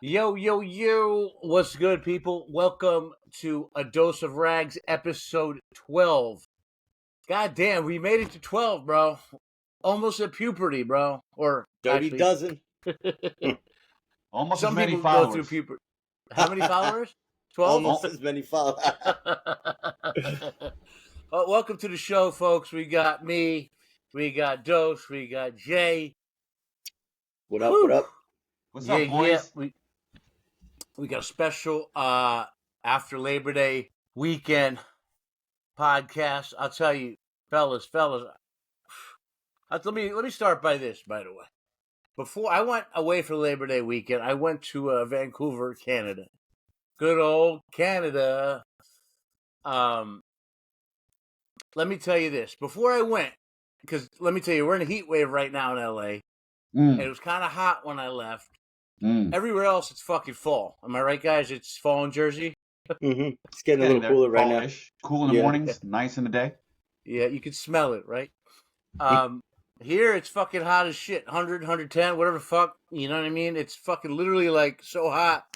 Yo, yo, yo. What's good, people? Welcome to A Dose of Rags, episode 12. God damn, we made it to 12, bro. Almost at puberty, bro. Or Dirty actually, dozen. Almost some as many people go through followers. puberty. How many followers? 12? Almost as many followers. Well, welcome to the show, folks. We got me, we got Dose, we got Jay. What up? Whew. What up? What's up, boys? We got a special after Labor Day weekend podcast. I'll tell you, fellas. Let me start by this. By the way, before I went away for Labor Day weekend, I went to Vancouver, Canada. Good old Canada. Let me tell you this. Before I went, because let me tell you, we're in a heat wave right now in LA, and it was kind of hot when I left. Everywhere else, it's fucking fall. Am I right, guys? It's fall in Jersey. Mm-hmm. It's getting a little cooler right now. Cool in the mornings, nice in the day. Yeah, you can smell it, right? Here, it's fucking hot as shit. 100, 110, whatever the fuck. You know what I mean? It's fucking literally like so hot.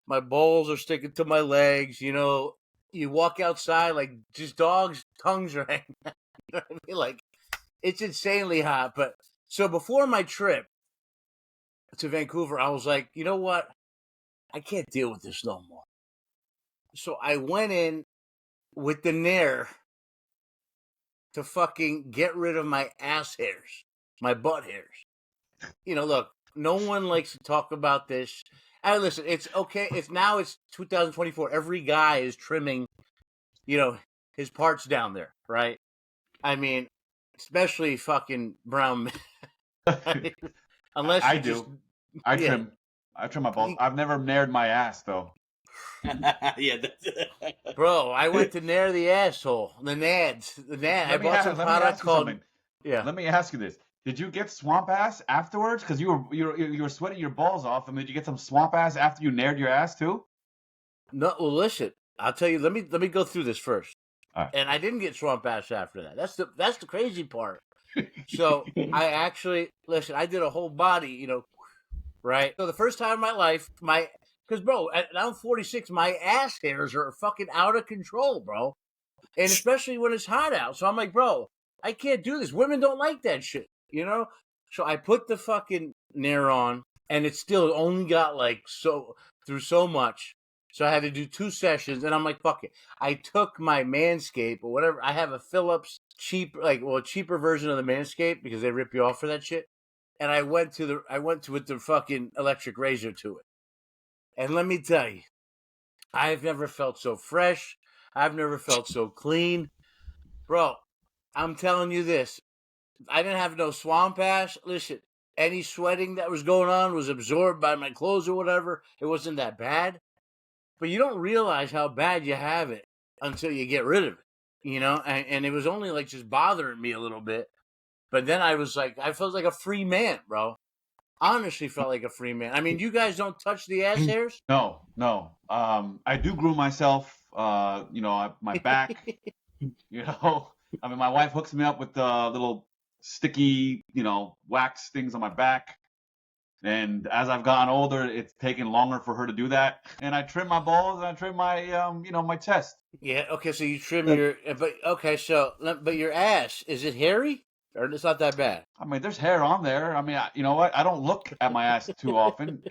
My balls are sticking to my legs. You know, you walk outside, like just dogs' tongues are hanging out. You know what I mean? Like, it's insanely hot. But so before my trip to Vancouver, I was like, you know what? I can't deal with this no more. So I went in with the Nair to fucking get rid of my ass hairs, my butt hairs. You know, look, no one likes to talk about this. And listen, it's okay. It's 2024. Every guy is trimming, you know, his parts down there, right? I mean, especially fucking brown men. Unless I do. I trim my balls. I've never nared my ass though. Yeah, Bro, I went to nair the asshole. The nads. I bought some product called. Yeah. Let me ask you this: did you get swamp ass afterwards? Because you were sweating your balls off, and did you get some swamp ass after you nared your ass too? No, well, listen. I'll tell you. Let me go through this first. All right. And I didn't get swamp ass after that. That's the crazy part. So I actually listen. I did a whole body, you know, right? So the first time in my life, because bro, I'm 46, my ass hairs are fucking out of control, bro, and especially when it's hot out. So I'm like, bro, I can't do this. Women don't like that shit, you know. So I put the fucking Nair on, and it still only got like through so much. So I had to do 2 sessions, and I'm like, fuck it. I took my Manscaped or whatever. I have a Philips cheaper version of the Manscaped because they rip you off for that shit. And I went with the fucking electric razor to it. And let me tell you, I've never felt so fresh. I've never felt so clean. Bro, I'm telling you this. I didn't have no swamp ass. Listen, any sweating that was going on was absorbed by my clothes or whatever. It wasn't that bad. But you don't realize how bad you have it until you get rid of it, you know? And it was only like just bothering me a little bit. But then I was like, I felt like a free man, bro. Honestly felt like a free man. I mean, you guys don't touch the ass hairs? No. I do groom myself. My back. You know, I mean, my wife hooks me up with the little sticky, wax things on my back. And as I've gotten older, it's taken longer for her to do that. And I trim my balls and I trim my, my chest. Yeah. Okay. So you trim but your ass, is it hairy or it's not that bad? I mean, there's hair on there. I mean, you know what? I don't look at my ass too often.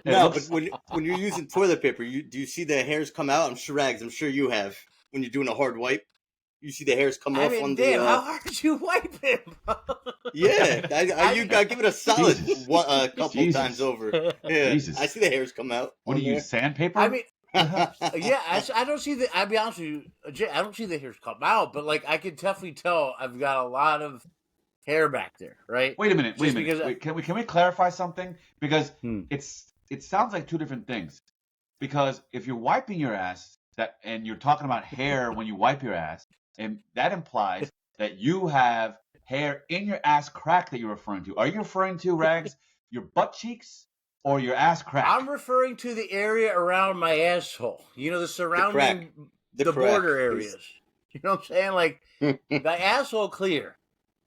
But when you're using toilet paper, do you see the hairs come out? I'm sure you have. When you're doing a hard wipe, you see the hairs come off on the. How hard did you wipe him? Yeah, you got to give it a solid couple times over. Yeah, Jesus. I see the hairs come out. What do you use, sandpaper? I mean, I don't see the. I'll be honest with you, Jay, I don't see the hairs come out, but like I can definitely tell I've got a lot of hair back there, right? Wait a minute. Wait, can we clarify something? Because it sounds like 2 different things. Because if you're wiping your ass and you're talking about hair when you wipe your ass, and that implies that you have hair in your ass crack that you're referring to. Are you referring to, Rags, your butt cheeks or your ass crack? I'm referring to the area around my asshole. You know, the surrounding, the border areas. You know what I'm saying? Like, the asshole clear.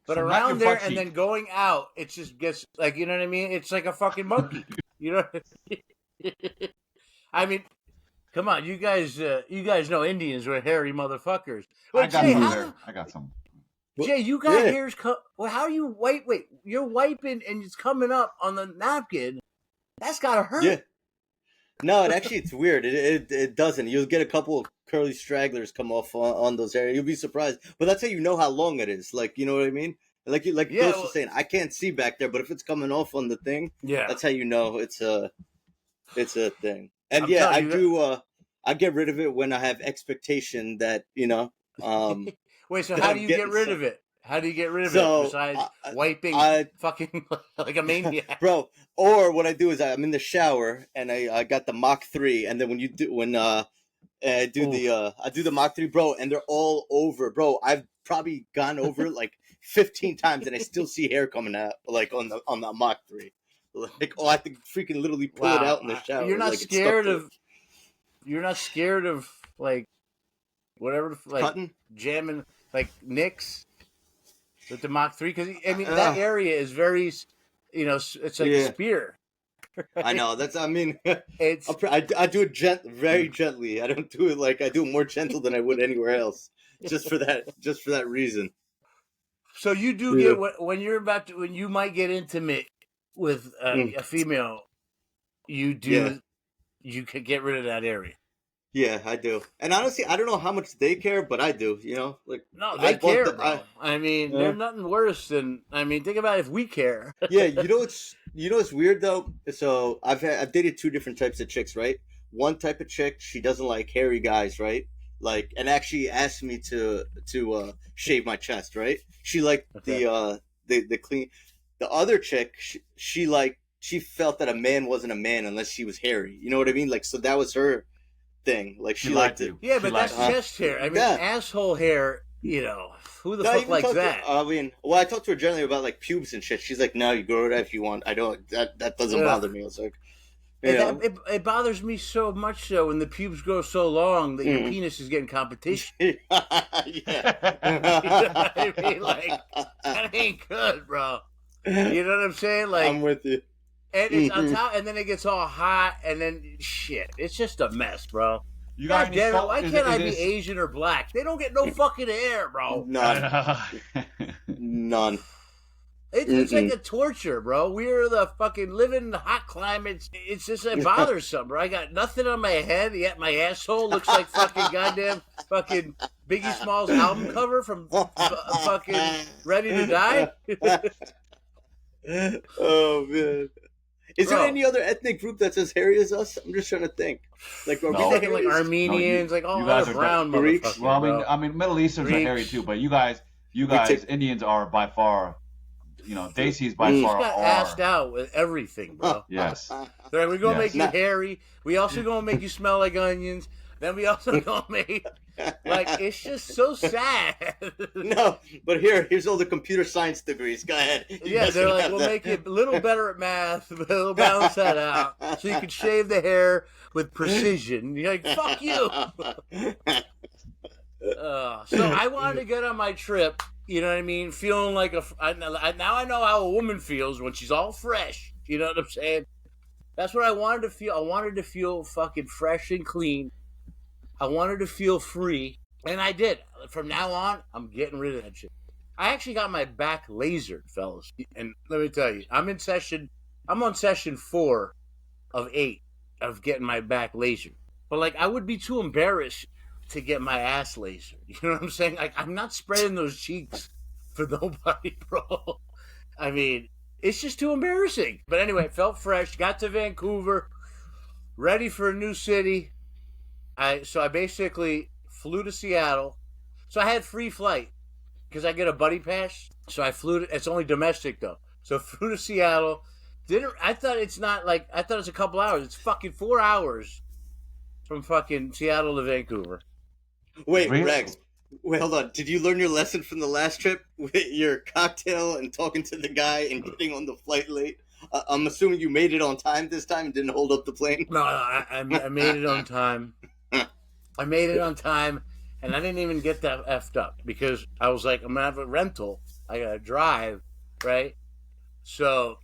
But so around there and then going out, it just gets, like, you know what I mean? It's like a fucking monkey. You know what I mean? I mean, come on, you guys know Indians were hairy motherfuckers. I Wait, got Jay, some how? there. I got some. Jay, you got Yeah. hairs. Well, how do you wait? You're wiping and it's coming up on the napkin. That's gotta hurt. Yeah. No, it's weird. It doesn't. You'll get a couple of curly stragglers come off on those areas. You'll be surprised. But that's how you know how long it is. Like, you know what I mean? Like Yeah, Ghost was saying, I can't see back there, but if it's coming off on the thing, yeah. that's how you know it's a thing. And I'm yeah, telling I you do. I get rid of it when I have expectation that Wait, so that how I'm do you getting get rid some- of it? How do you get rid of So, it besides wiping fucking like a maniac? bro. Or what I do is I'm in the shower and I got the Mach 3, and then I do the Mach 3, bro, and they're all over, bro. I've probably gone over it like 15 times, and I still see hair coming out, like on the Mach 3. Like, I have to freaking literally pull it out in the shower. You're not like, scared of. You're not scared of like whatever, like cutting? jamming, like nicks with the Mach 3, because I mean that area is very, it's like a spear. Right? I know. I mean, It's I do it very gently. I don't do it like I do it more gentle than I would anywhere else. Just for that reason. so you do get when you might get intimate with a female, you could get rid of that area. Yeah, I do. And honestly, I don't know how much they care, but I do. No, they care, bro. I mean, there's nothing worse than. I mean, think about if we care. Yeah, what's weird though. So I've dated two different types of chicks, right? One type of chick, she doesn't like hairy guys, right? Like, and actually asked me to shave my chest, right? She liked the clean. The other chick, she felt that a man wasn't a man unless he was hairy. You know what I mean? Like, so that was her thing. Like, she liked it. Yeah, but that's chest hair. I mean, asshole hair. Who the fuck likes that? I mean, I talked to her generally about like pubes and shit. She's like, "No, you grow it out if you want. I don't. That doesn't bother me." I was like, it bothers me so much so when the pubes grow so long that your penis is getting competition. Yeah. You know what I mean? Like, that ain't good, bro. You know what I'm saying? Like, I'm with you. And it's on top, and then it gets all hot, and then shit. It's just a mess, bro. You got damn it, why can't I be Asian or black? They don't get no fucking hair, bro. None. It's like a torture, bro. We're the fucking living in hot climates. It's just bothersome, bro. I got nothing on my head, yet my asshole looks like fucking goddamn fucking Biggie Smalls album cover from fucking Ready to Die. Oh man. Is there any other ethnic group that's as hairy as us? I'm just trying to think. Like, are we thinking like Armenians, like all other brown Greeks? Well, I mean, Middle Easterns are hairy too, but you guys, Indians are by far, Desis by far got assed out with everything, bro. Yes. We're gonna make you hairy. We also gonna make you smell like onions. Then we also gonna make it's just so sad. No, but here's all the computer science degrees. Go ahead. They're like, we'll make you a little better at math, but we'll balance that out so you can shave the hair with precision. You're like, fuck you. So I wanted to get on my trip. You know what I mean? Feeling like now I know how a woman feels when she's all fresh. You know what I'm saying? That's what I wanted to feel. I wanted to feel fucking fresh and clean. I wanted to feel free, and I did. From now on, I'm getting rid of that shit. I actually got my back lasered, fellas. And let me tell you, I'm on session 4 of 8 of getting my back lasered. But I would be too embarrassed to get my ass lasered. You know what I'm saying? I'm not spreading those cheeks for nobody, bro. I mean, it's just too embarrassing. But anyway, felt fresh. Got to Vancouver, ready for a new city. So I basically flew to Seattle. So I had free flight because I get a buddy pass. So I flew it's only domestic though. So I flew to Seattle. I thought it's a couple hours. It's fucking 4 hours from fucking Seattle to Vancouver. Wait, Rex. Wait, hold on. Did you learn your lesson from the last trip with your cocktail and talking to the guy and getting on the flight late? I'm assuming you made it on time this time and didn't hold up the plane. No, I made it on time. I made it on time, and I didn't even get that effed up because I was like, I'm gonna have a rental. I gotta drive, right? So,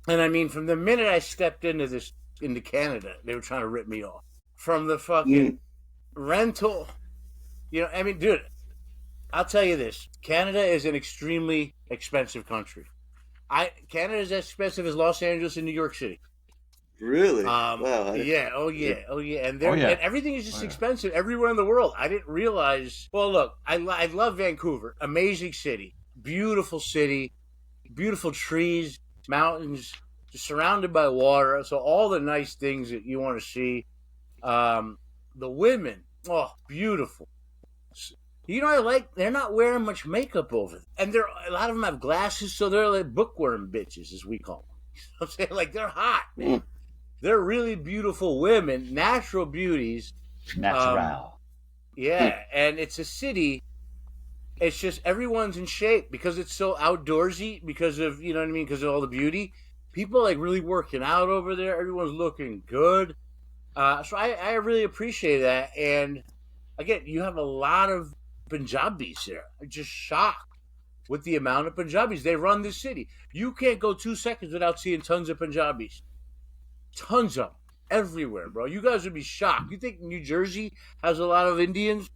and I mean, from the minute I stepped into this into Canada. They were trying to rip me off from the fucking rental. You know, I mean, dude, I'll tell you this: Canada is an extremely expensive country. Canada is as expensive as Los Angeles and New York City. Really? Wow. Yeah. Oh yeah. And and everything is just expensive everywhere in the world. I didn't realize. Well, look, I love Vancouver. Amazing city, beautiful trees, mountains, just surrounded by water. So all the nice things that you want to see. The women, oh, beautiful. You know, they're not wearing much makeup over them. And a lot of them have glasses, so they're like bookworm bitches, as we call them. You know what I'm saying? Like, they're hot, man. They're really beautiful women, natural beauties. Natural. Yeah, and it's a city. It's just everyone's in shape because it's so outdoorsy because of, you know what I mean, because of all the beauty. People like really working out over there. Everyone's looking good. So I really appreciate that. And again, you have a lot of Punjabis there. I'm just shocked with the amount of Punjabis. They run this city. You can't go 2 seconds without seeing tons of Punjabis. Tons of them. Everywhere, bro. You guys would be shocked. You think New Jersey has a lot of Indians?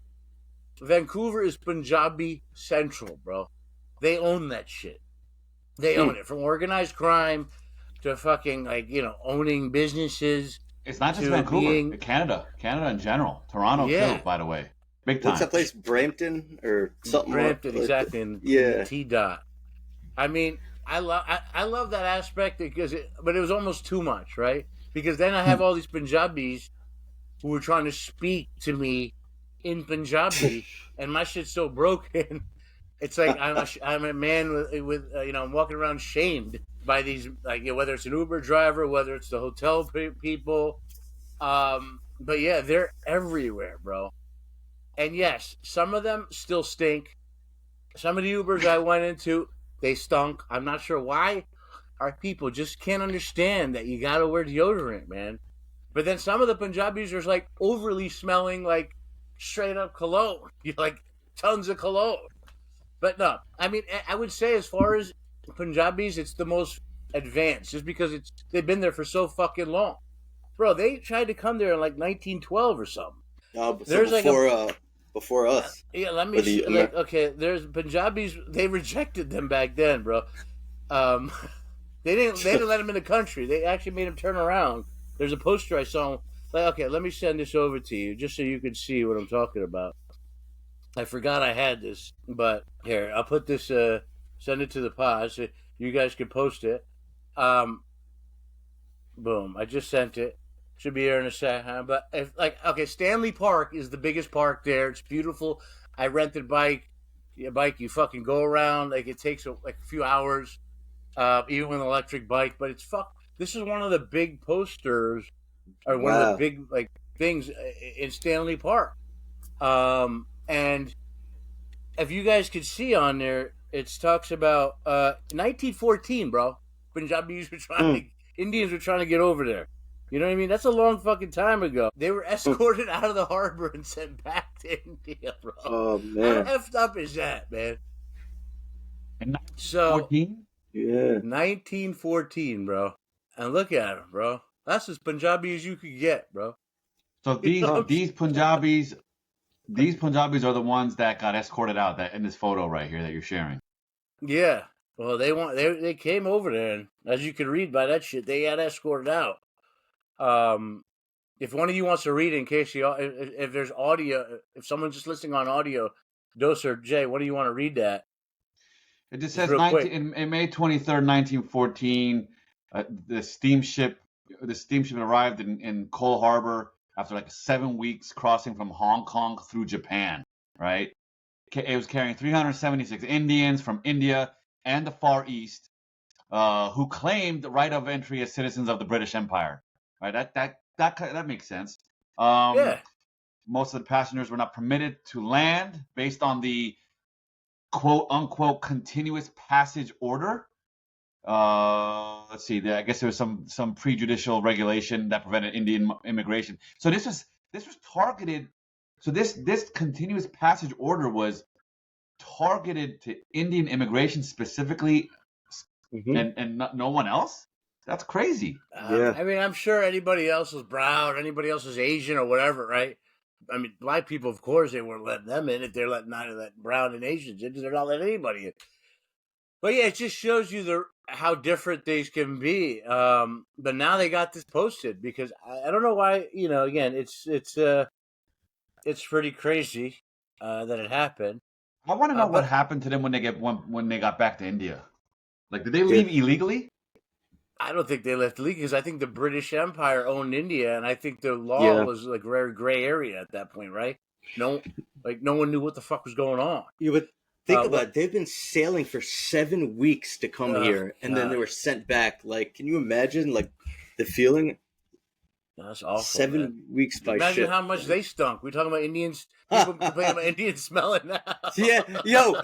Vancouver is Punjabi Central, bro. They own that shit. They own it. From organized crime to fucking, like, you know, owning businesses. It's not just Vancouver. Canada in general. Toronto too, by the way. Big time. What's that place? Brampton or something? Brampton, like exactly. In T-Dot. I mean, I love that aspect but it was almost too much, right? Because then I have all these Punjabis who were trying to speak to me in Punjabi, and my shit's so broken. It's like I'm a man with you know, I'm walking around shamed by these, like, you know, whether it's an Uber driver, whether it's the hotel people. But yeah, they're everywhere, bro. And yes, some of them still stink. Some of the Ubers I went into, they stunk. I'm not sure why our people just can't understand that you gotta wear deodorant, man. But then some of the Punjabis are like overly smelling, like straight up cologne. You like tons of cologne. But no, I mean, I would say as far as Punjabis, it's the most advanced, just because they've been there for so fucking long. Bro, they tried to come there in like 1912 or something. There's before us. Yeah, let me see. Like, okay, there's Punjabis. They rejected them back then, bro. They didn't let them in the country. They actually made them turn around. There's a poster I saw. Like, okay, let me send this over to you just so you can see what I'm talking about. I forgot I had this, but here, I'll put this. Send it to the pod so you guys can post it. Boom! I just sent it. Should be here in a second. But Stanley Park is the biggest park there. It's beautiful. I rented a bike. You fucking go around. Like, it takes a few hours, even with an electric bike. But this is one of the big posters, or one of the big things in Stanley Park. And if you guys could see on there, it talks about 1914, bro. Punjabis were Indians were trying to get over there. You know what I mean? That's a long fucking time ago. They were escorted out of the harbor and sent back to India, bro. Oh, man. How effed up is that, man? In 1914? Yeah. 1914, bro. And look at them, bro. That's as Punjabi as you could get, bro. So these Punjabis are the ones that got escorted out that in this photo right here that you're sharing. Yeah. Well, they came over there, and as you can read by that shit, they got escorted out. If one of you wants to read it, in case if there's audio, if someone's just listening on audio, Dos or Jay, what do you want to read that? It just says in May 23rd, 1914, the steamship arrived in Cole Harbor after like 7 weeks crossing from Hong Kong through Japan, right? It was carrying 376 Indians from India and the Far East who claimed the right of entry as citizens of the British Empire. Right, that makes sense. Yeah. Most of the passengers were not permitted to land based on the quote unquote continuous passage order. Let's see. I guess there was some prejudicial regulation that prevented Indian immigration. So this was targeted. So this continuous passage order was targeted to Indian immigration specifically, and no one else. That's crazy. Yeah. I mean, I'm sure anybody else is brown, anybody else is Asian or whatever, right? I mean, black people, of course, they weren't letting them in. If they're letting none of that brown and Asians in, they're not letting anybody in. But yeah, it just shows you how different things can be. But now they got this posted because I don't know why. Again, it's pretty crazy that it happened. I want to know what but- happened to them when they got back to India. Like, did they leave illegally? I don't think they left legally because I think the British Empire owned India, and I think the law was like very gray area at that point, right? No one knew what the fuck was going on. You would think about it. They've been sailing for 7 weeks to come here, and then they were sent back. Like, can you imagine, like, the feeling? That's awful. 7 weeks by ship. Imagine how much they stunk. We're talking about Indians. People complain about Indians smelling now. Yeah,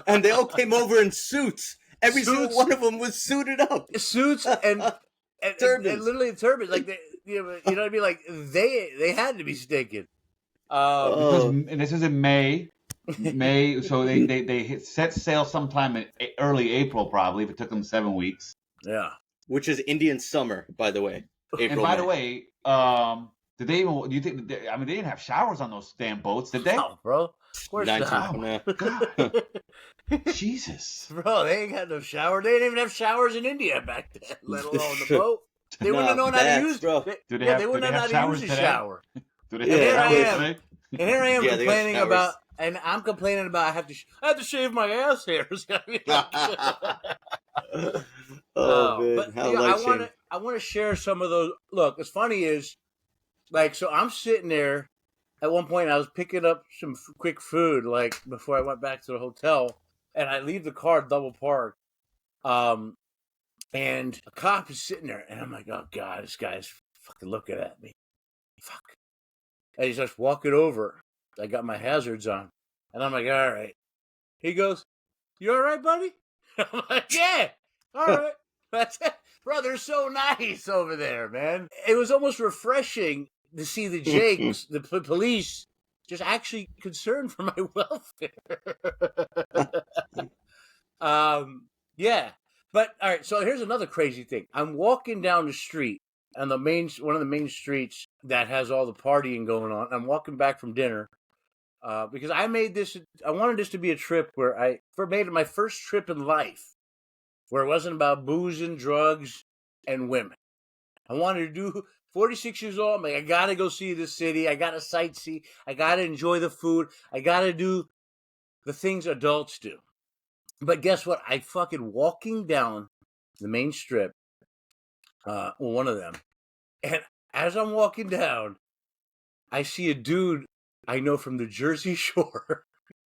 and they all came over in suits. Every single one of them was suited up. Suits and turbans. And literally turbans. Like you know what I mean? Like they had to be stinking. And this is in May. So they set sail sometime in early April, probably. If it took them 7 weeks. Yeah. Which is Indian summer, by the way. April, and by May. the way, did they even? Do you think? They didn't have showers on those damn boats, did they? No, bro. Of course not. Oh, God. Jesus. Bro, they ain't got no shower. They didn't even have showers in India back then, let alone the boat. They wouldn't have known how to use it. They wouldn't have known how to use a shower. Do they have showers today? And here I am complaining about, and I'm complaining about I have to shave my ass hairs. Man, but I want to share some of those. Look, what's funny is, like, so I'm sitting there. At one point, I was picking up some quick food, like before I went back to the hotel, and I leave the car double parked. And a cop is sitting there, and I'm like, oh God, this guy's fucking looking at me. Fuck. And he's just walking over. I got my hazards on. And I'm like, all right. He goes, you all right, buddy? I'm like, yeah, all right. That's it. Bro, they're so nice over there, man. It was almost refreshing to see the Jakes, the police, just actually concerned for my welfare. Yeah. But, all right, so here's another crazy thing. I'm walking down the street on one of the main streets that has all the partying going on. I'm walking back from dinner because I wanted this to be a trip where I made it my first trip in life where it wasn't about booze and drugs and women. I wanted to do 46 years old. I'm like, I got to go see this city. I got to sightsee. I got to enjoy the food. I got to do the things adults do. But guess what? I fucking walking down the main strip, one of them, and as I'm walking down, I see a dude I know from the Jersey Shore.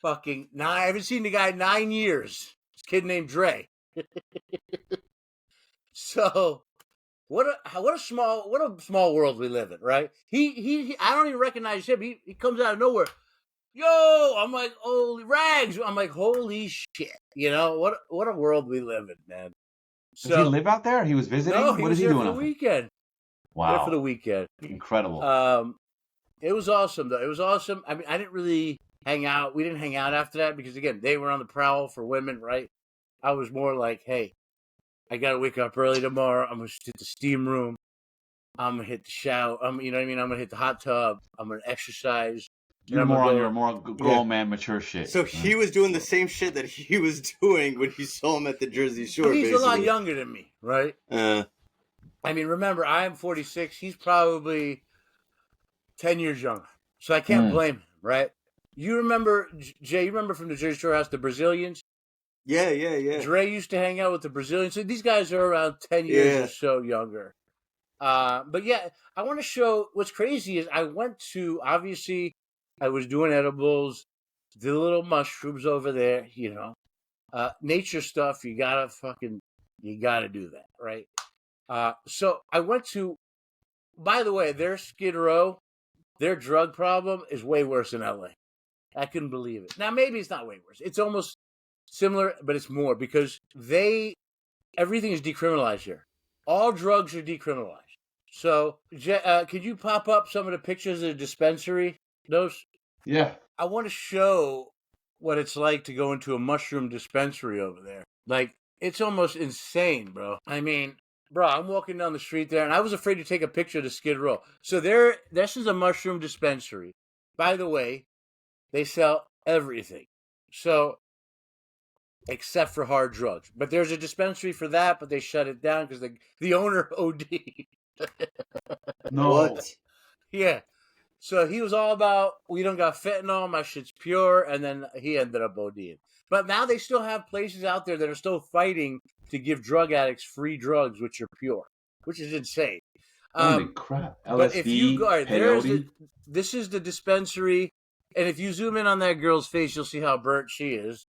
I haven't seen the guy in 9 years. This kid named Dre. So, what a small world we live in, right? He I don't even recognize him. He comes out of nowhere. Yo, I'm like, holy rags. I'm like, holy shit. You know, what a world we live in, man. So, does he live out there? He was visiting? No, what is he doing? For the weekend. Wow. There for the weekend. Incredible. It was awesome, though. It was awesome. I mean, I didn't really hang out. We didn't hang out after that because, again, they were on the prowl for women, right? I was more like, hey, I got to wake up early tomorrow. I'm going to hit the steam room. I'm going to hit the shower. You know what I mean? I'm going to hit the hot tub. I'm going to exercise. You're more on your more grown man, mature shit. So he was doing the same shit that he was doing when you saw him at the Jersey Shore. He's a lot younger than me, right? I mean, remember, I'm 46. He's probably 10 years younger. So I can't blame him, right? You remember, Jay, you remember from the Jersey Shore House, the Brazilians? Yeah. Dre used to hang out with the Brazilians. So these guys are around 10 years or so younger. But yeah, I want to show what's crazy is I went to, obviously, I was doing edibles, the little mushrooms over there, you know. Nature stuff, you gotta do that, right? So I went to, by the way, their Skid Row, their drug problem is way worse than LA. I couldn't believe it. Now, maybe it's not way worse. It's almost similar, but it's more because everything is decriminalized here. All drugs are decriminalized. So, could you pop up some of the pictures of the dispensary? Those? Yeah. I want to show what it's like to go into a mushroom dispensary over there. Like, it's almost insane, bro. I mean, bro, I'm walking down the street there, and I was afraid to take a picture of the Skid Row. So this is a mushroom dispensary. By the way, they sell everything. So, except for hard drugs. But there's a dispensary for that, but they shut it down because the owner OD'd. No. What? Yeah. So he was all about, we don't got fentanyl, my shit's pure, and then he ended up ODing. But now they still have places out there that are still fighting to give drug addicts free drugs, which are pure, which is insane. Holy crap. LSD, But if you go, peyote. this is the dispensary, and if you zoom in on that girl's face, you'll see how burnt she is.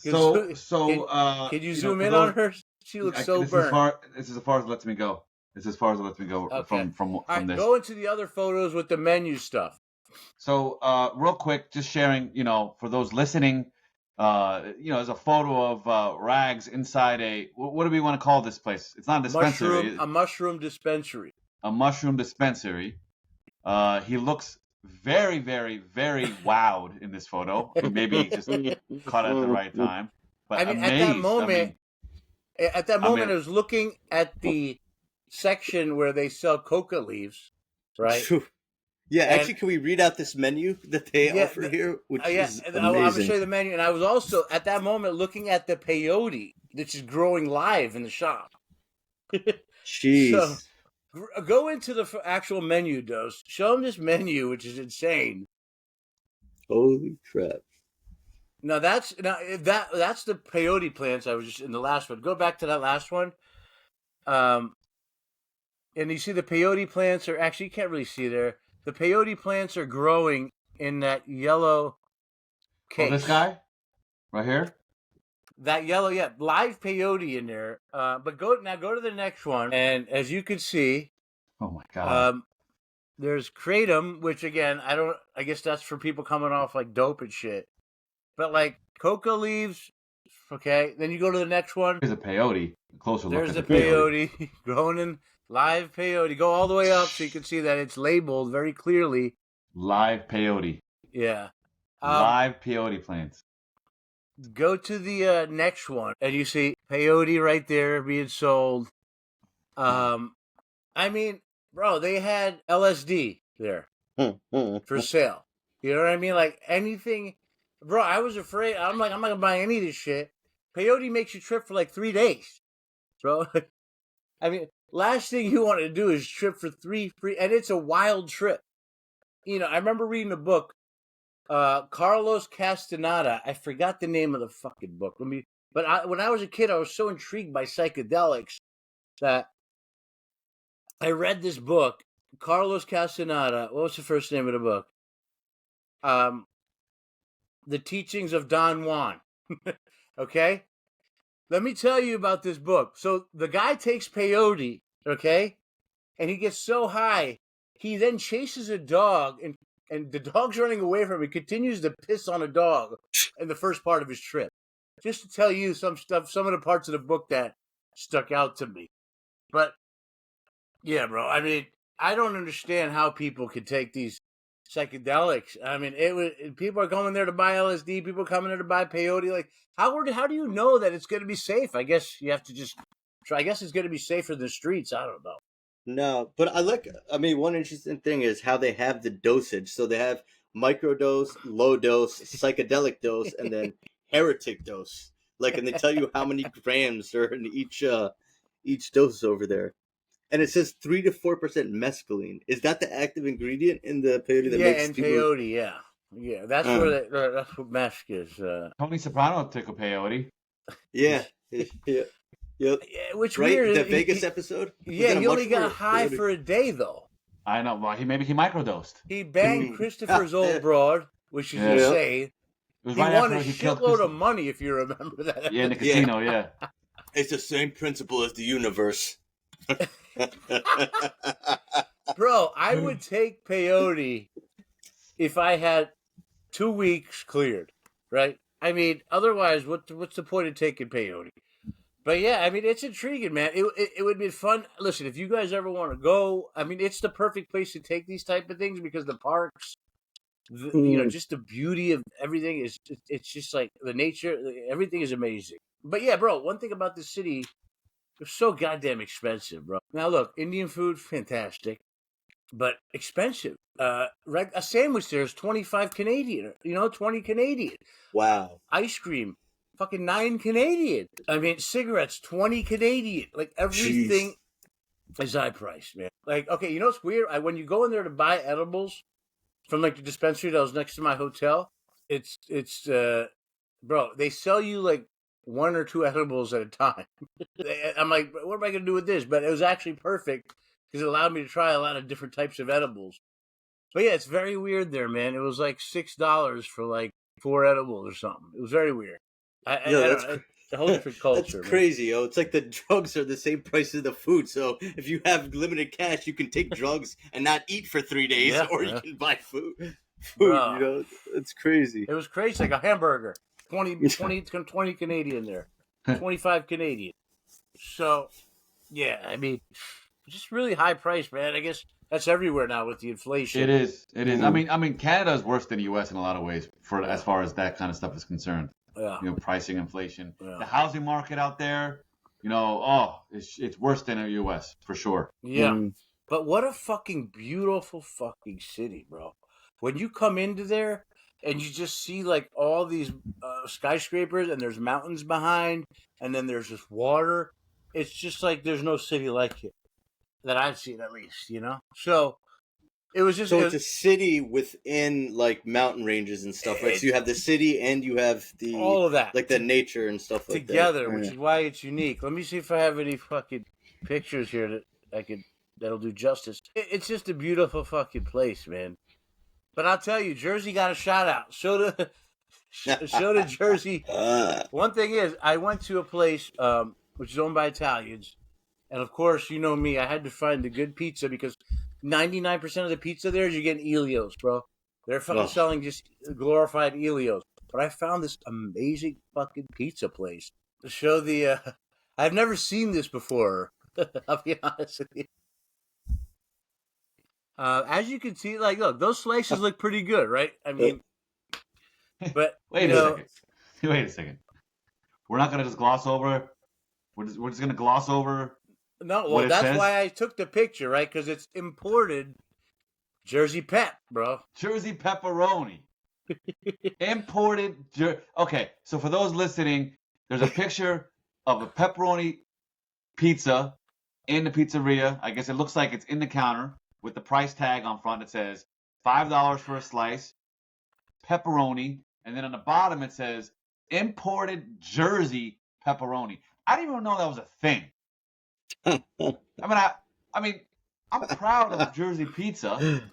Can Can you zoom in on her? She looks so burnt. This is as far as it lets me go. This is as far as it lets me go Okay. from All right, this. go into the other photos with the menu stuff. So, real quick, just sharing, for those listening, there's a photo of Rags inside what do we want to call this place? It's not a dispensary. A mushroom dispensary. A mushroom dispensary. He looks very, very, very wowed in this photo. Maybe just caught at the right time. But amazed. At that moment, I was looking at the section where they sell coca leaves, right? Yeah, actually, can we read out this menu that they offer here? Which is amazing. I'm going to show you the menu. And I was also, at that moment, looking at the peyote, which is growing live in the shop. Jeez. So, go into the actual menu, Dose. Show them this menu, which is insane. Holy crap. Now, that's the peyote plants I was just in the last one. Go back to that last one. And you see the peyote plants are, actually, you can't really see there. The peyote plants are growing in that yellow case. Oh, this guy? Right here? That yellow, yeah, live peyote in there. But go to the next one, and as you can see, oh my god, there's kratom, which again, I guess that's for people coming off like dope and shit. But like coca leaves, okay. Then you go to the next one. There's a peyote. Closer look. There's the peyote growing in live peyote. Go all the way up so you can see that it's labeled very clearly. Live peyote. Yeah. Live peyote plants. Go to the next one, and you see peyote right there being sold. I mean, bro, they had LSD there for sale. You know what I mean? Like anything, bro. I was afraid. I'm not gonna buy any of this shit. Peyote makes you trip for like 3 days, bro. I mean, last thing you want to do is trip for three, and it's a wild trip. I remember reading a book. Carlos Castaneda. I forgot the name of the fucking book. When I was a kid, I was so intrigued by psychedelics that I read this book. Carlos Castaneda. What was the first name of the book? The Teachings of Don Juan. Okay? Let me tell you about this book. So the guy takes peyote, okay? And he gets so high, he then chases a dog, and the dog's running away from him. He continues to piss on a dog in the first part of his trip. Just to tell you some of the parts of the book that stuck out to me. But, yeah, bro, I mean, I don't understand how people can take these psychedelics. I mean, people are coming there to buy LSD. People are coming there to buy peyote. Like, how do you know that it's going to be safe? I guess you have to just try. I guess it's going to be safer than the streets. I don't know. No, but one interesting thing is how they have the dosage. So they have microdose, low dose, psychedelic dose, and then heretic dose. And they tell you how many grams are in each dose over there. And it says 3 to 4% mescaline. Is that the active ingredient in the peyote that makes peyote, yeah. Yeah, that's that's what mesk is. Tony Soprano took a peyote. Yeah. Yeah. Yep. Yeah, which weird. The Vegas episode? Yeah, he only got high for a day, though. I know. Well, maybe he microdosed. He banged Christopher's old broad, which is insane. He won a shitload of money, if you remember that. Yeah, in the casino, yeah. It's the same principle as the universe. Bro, I would take peyote if I had 2 weeks cleared, right? I mean, otherwise, what's the point of taking peyote? But yeah, I mean, it's intriguing, man. It would be fun. Listen, if you guys ever want to go, I mean, it's the perfect place to take these type of things because the parks, just the beauty of everything it's just like the nature, everything is amazing. But yeah, bro, one thing about this city, It's so goddamn expensive, bro. Now look, Indian food, fantastic, but expensive. A sandwich there is 25 Canadian. 20 Canadian. Wow. Ice cream, fucking 9 Canadian. I mean, cigarettes, 20 Canadian. Like everything is high priced, man. Like, okay, you know what's weird? When you go in there to buy edibles from like the dispensary that was next to my hotel, it's bro, they sell you like 1 or 2 edibles at a time. I'm like, what am I gonna do with this? But it was actually perfect because it allowed me to try a lot of different types of edibles. But yeah, it's very weird there, man. It was like $6 for like 4 edibles or something. It was very weird. I don't know. It's a whole different culture. That's crazy, yo. It's like the drugs are the same price as the food. So if you have limited cash, you can take drugs and not eat for 3 days, or you can buy food. Bro. It's crazy. It was crazy, like a hamburger. 20 Canadian there. 25 Canadian. So, yeah, I mean, just really high price, man. I guess that's everywhere now with the inflation. It is. I mean, Canada is worse than the U.S. in a lot of ways as far as that kind of stuff is concerned. Yeah. Pricing, inflation, yeah. The housing market out there, it's worse than the U.S. for sure. Yeah, but what a fucking beautiful fucking city, bro. When you come into there and you just see like all these skyscrapers and there's mountains behind, and then there's just water. It's just like there's no city like it that I've seen, at least. So. It was just so it's a city within like mountain ranges and stuff, right? So you have the city and you have the all of that, like the nature and stuff like that together, which is why it's unique. Let me see if I have any fucking pictures here that'll do justice. It's just a beautiful fucking place, man. But I'll tell you, Jersey got a shout out. So did Jersey. One thing is, I went to a place which is owned by Italians, and of course, you know me, I had to find the good pizza because 99% of the pizza there is you're getting Elios, bro. They're fucking selling just glorified Elios. But I found this amazing fucking pizza place to show the. I've never seen this before. I'll be honest with you. As you can see, like, look, those slices look pretty good, right? I mean, but wait a second. We're not gonna just gloss over. We're just gonna gloss over. No, well, that's why I took the picture, right? Because it's imported Jersey pep, bro. Jersey pepperoni. Imported. Okay, so for those listening, there's a picture of a pepperoni pizza in the pizzeria. I guess it looks like it's in the counter with the price tag on front. It says $5 for a slice, pepperoni, and then on the bottom it says imported Jersey pepperoni. I didn't even know that was a thing. I mean, I'm proud of Jersey pizza.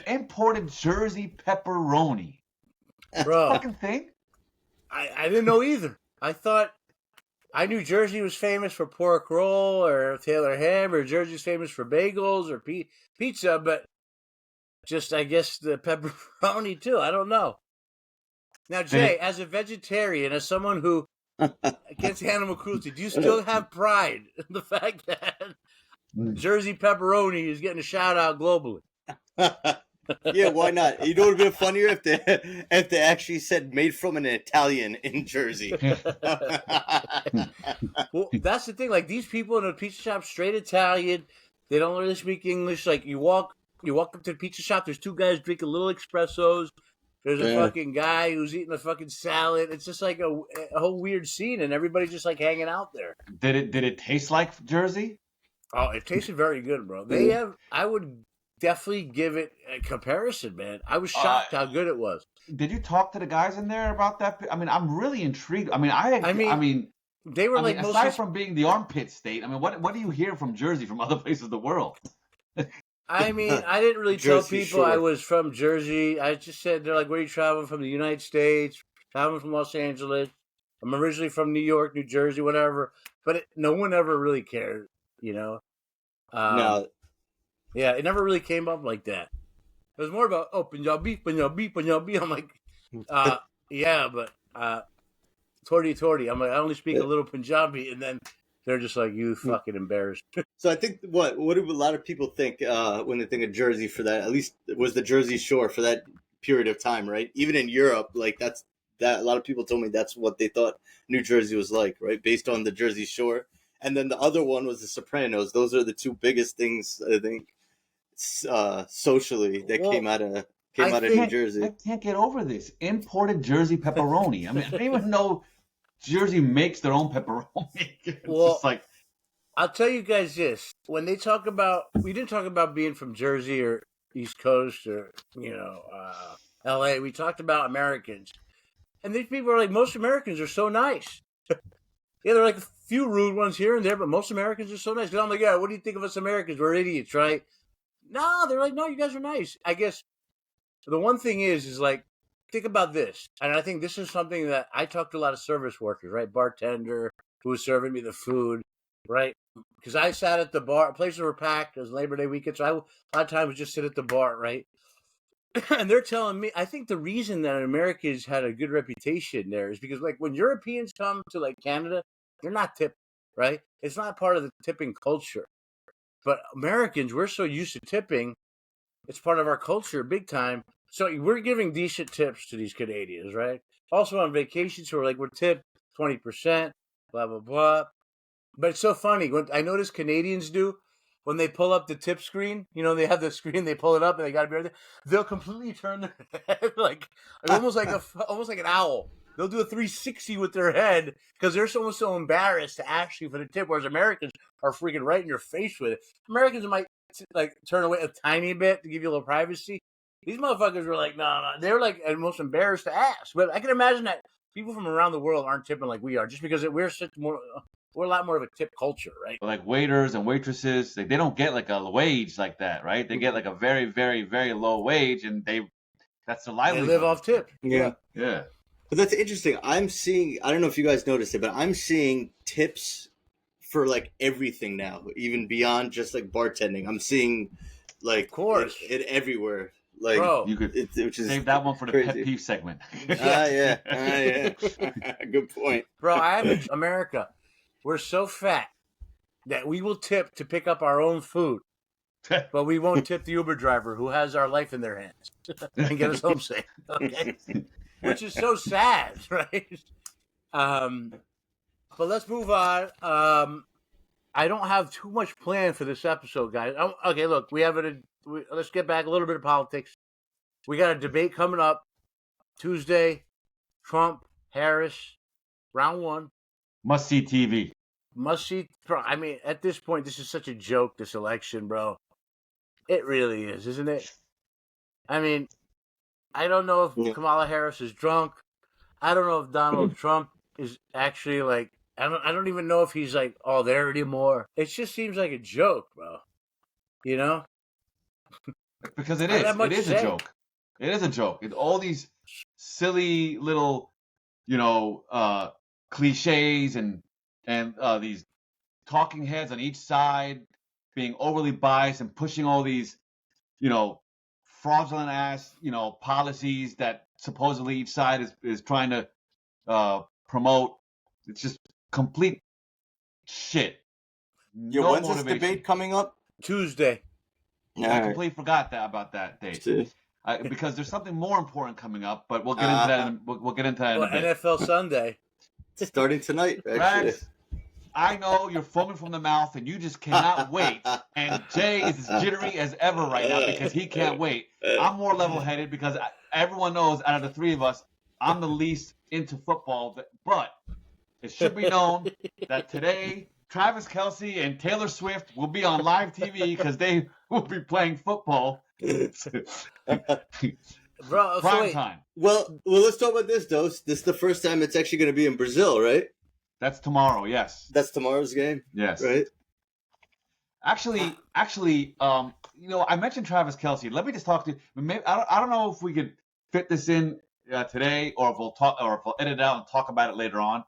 Imported Jersey pepperoni. Bro, That's a fucking thing. I didn't know either. I knew Jersey was famous for pork roll or Taylor ham, or Jersey's famous for bagels or pizza, but just I guess the pepperoni too. I don't know. Now, Jay, as a vegetarian, as someone who against animal cruelty, do you still have pride in the fact that Jersey pepperoni is getting a shout out globally? Yeah, why not? You know what would have been funnier if they actually said made from an Italian in Jersey. Well, that's the thing. Like, these people in a pizza shop, straight Italian, they don't really speak English. Like, you walk up to the pizza shop, there's 2 guys drinking little espressos. There's a fucking guy who's eating a fucking salad. It's just like a whole weird scene, and everybody's just like hanging out there. Did it taste like Jersey? Oh, it tasted very good, bro. I would definitely give it a comparison, man. I was shocked how good it was. Did you talk to the guys in there about that? I mean, I'm really intrigued. I mean, they were like aside mostly... from being the armpit state. I mean, what do you hear from Jersey from other places of the world? I mean, I didn't really tell Jersey people Shore. I was from Jersey. I just said, they're like, where are you traveling from? The United States, traveling from Los Angeles. I'm originally from New York, New Jersey, whatever. But no one ever really cared, No. Yeah, it never really came up like that. It was more about, Punjabi, Punjabi, Punjabi. I'm like, yeah, but Torti. I'm like, I only speak a little Punjabi. And then they're just like, you fucking embarrassed. So I think what do a lot of people think when they think of Jersey for that? At least it was the Jersey Shore for that period of time, right? Even in Europe, like that. A lot of people told me that's what they thought New Jersey was like, right? Based on the Jersey Shore. and then the other one was The Sopranos. Those are the two biggest things I think socially that came out of New Jersey. I can't get over this imported Jersey pepperoni. I mean, I don't even know Jersey makes their own pepperoni. It's just like, I'll tell you guys this: when they talk about, we didn't talk about being from Jersey or East Coast or L.A. We talked about Americans, and these people are like, most Americans are so nice. Yeah, there are like a few rude ones here and there, but most Americans are so nice. Because I'm like, yeah, what do you think of us Americans? We're idiots, right? No, they're like, no, you guys are nice. I guess the one thing is like, think about this. And I think this is something that I talk to a lot of service workers, right? Bartender who was serving me the food, right? Because I sat at the bar, places were packed. It was Labor Day weekend. So I, a lot of times, would just sit at the bar, right? And they're telling me, I think the reason that America's had a good reputation there is because, like, when Europeans come to, like, Canada, they're not tipped, right? It's not part of the tipping culture. But Americans, we're so used to tipping, it's part of our culture big time. So we're giving decent tips to these Canadians, right? Also on vacation, so we're tipped 20%, blah, blah, blah. But it's so funny. When I notice Canadians do, when they pull up the tip screen, they have the screen, they pull it up, and they got to be right there. They'll completely turn their head almost like an owl. They'll do a 360 with their head because they're so embarrassed to ask you for the tip. Whereas Americans are freaking right in your face with it. Americans might turn away a tiny bit to give you a little privacy. These motherfuckers were like, no. They were like most embarrassed to ask. But I can imagine that people from around the world aren't tipping like we are, just because we're a lot more of a tip culture, right? Like waiters and waitresses, they don't get like a wage like that, right? They get like a very, very, very low wage, and that's the livelihood. They live off tip. Yeah. But that's interesting. I'm seeing, I don't know if you guys noticed it, but I'm seeing tips for like everything now, even beyond just like bartending. I'm seeing like, of course, it everywhere. Like, bro, you could which is save that one for the crazy. pet peeve segment. Yeah. Good point. Bro, America, we're so fat that we will tip to pick up our own food, but we won't tip the Uber driver who has our life in their hands and get us home safe. Okay? Which is so sad, right? But let's move on. I don't have too much planned for this episode, guys. Okay, look, let's get back a little bit of politics. We got a debate coming up Tuesday. Trump, Harris, round 1. Must see TV. Must see. I mean, at this point, this is such a joke, this election, bro. It really is, isn't it? I mean, I don't know if Kamala Harris is drunk. I don't know if Donald Trump is actually like, I don't even know if he's like all there anymore. It just seems like a joke, bro. Because it is. It is a joke. It is a joke. All these silly little, cliches and these talking heads on each side being overly biased and pushing all these, fraudulent ass, policies that supposedly each side is trying to promote. It's just complete shit. When's this debate coming up? Tuesday. I completely forgot about that date. Because there's something more important coming up, but we'll get into that. We'll get into that in a bit. NFL Sunday. Starting tonight, actually. Rex, I know you're foaming from the mouth and you just cannot wait. And Jay is as jittery as ever right now because he can't wait. I'm more level-headed because everyone knows out of the three of us, I'm the least into football. But it should be known that today, Travis Kelce and Taylor Swift will be on live TV because they will be playing football. Bro, Prime time. Well, let's talk about this, though. This is the first time it's actually going to be in Brazil, right? That's tomorrow, yes. That's tomorrow's game? Yes. Right? Actually, I mentioned Travis Kelce. Let me just talk to you. Maybe, I don't know if we could fit this in today or if we'll edit it out and talk about it later on.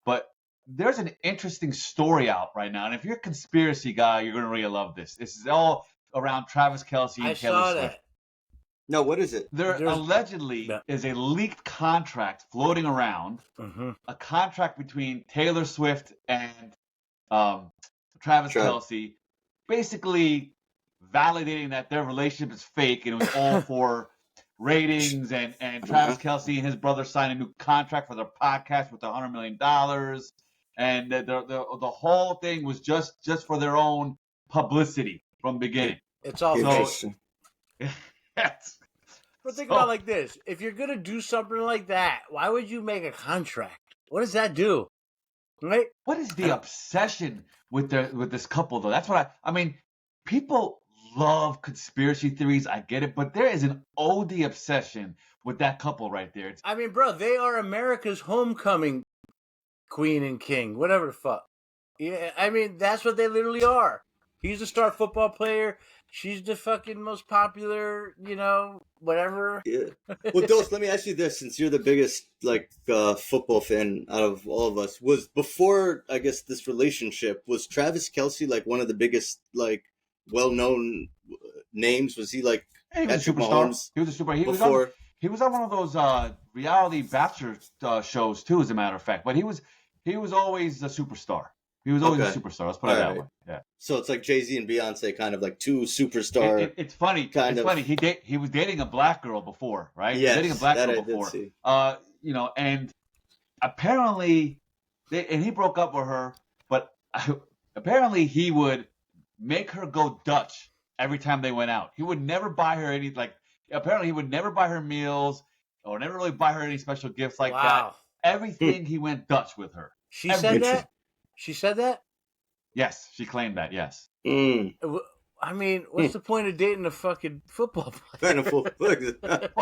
But there's an interesting story out right now. And if you're a conspiracy guy, you're going to really love this. This is all around Travis Kelce and Taylor Swift. No, what is it? There allegedly is a leaked contract floating around, a contract between Taylor Swift and Travis Kelce, basically validating that their relationship is fake and it was all for ratings. And Travis Kelce and his brother signed a new contract for their podcast with $100 million. and the whole thing was just for their own publicity from the beginning. It's all Interesting. But think about it like this: if you're gonna do something like that, why would you make a contract? What does that do? Right? What is the obsession with this couple though? That's what I mean. People love conspiracy theories. I get it, but there is an OD obsession with that couple right there. I mean, bro, they are America's homecoming queen and king, whatever the fuck. Yeah, I mean, that's what they literally are. He's a star football player. She's the fucking most popular, whatever. Yeah. Well, Dose, let me ask you this: since you're the biggest football fan out of all of us, was before I guess this relationship, was Travis Kelce like one of the biggest well-known names? Was he like he was a Patrick superstar? Mahomes He was a superstar. before? He was on one of those reality bachelor shows too, as a matter of fact. But he was always a superstar. He was always a superstar. Let's put it that way. Yeah. So it's like Jay-Z and Beyonce, kind of like two superstar. It's funny. Funny. He was dating a black girl before, right? Yes, dating a black that girl I did before. see. And apparently, and he broke up with her. But apparently, he would make her go Dutch every time they went out. He would never buy her any Apparently, he would never buy her meals or never really buy her any special gifts like that. Everything he went Dutch with her. She said that? She said that? Yes, she claimed that, yes. I mean, what's the point of dating a fucking football player? Well,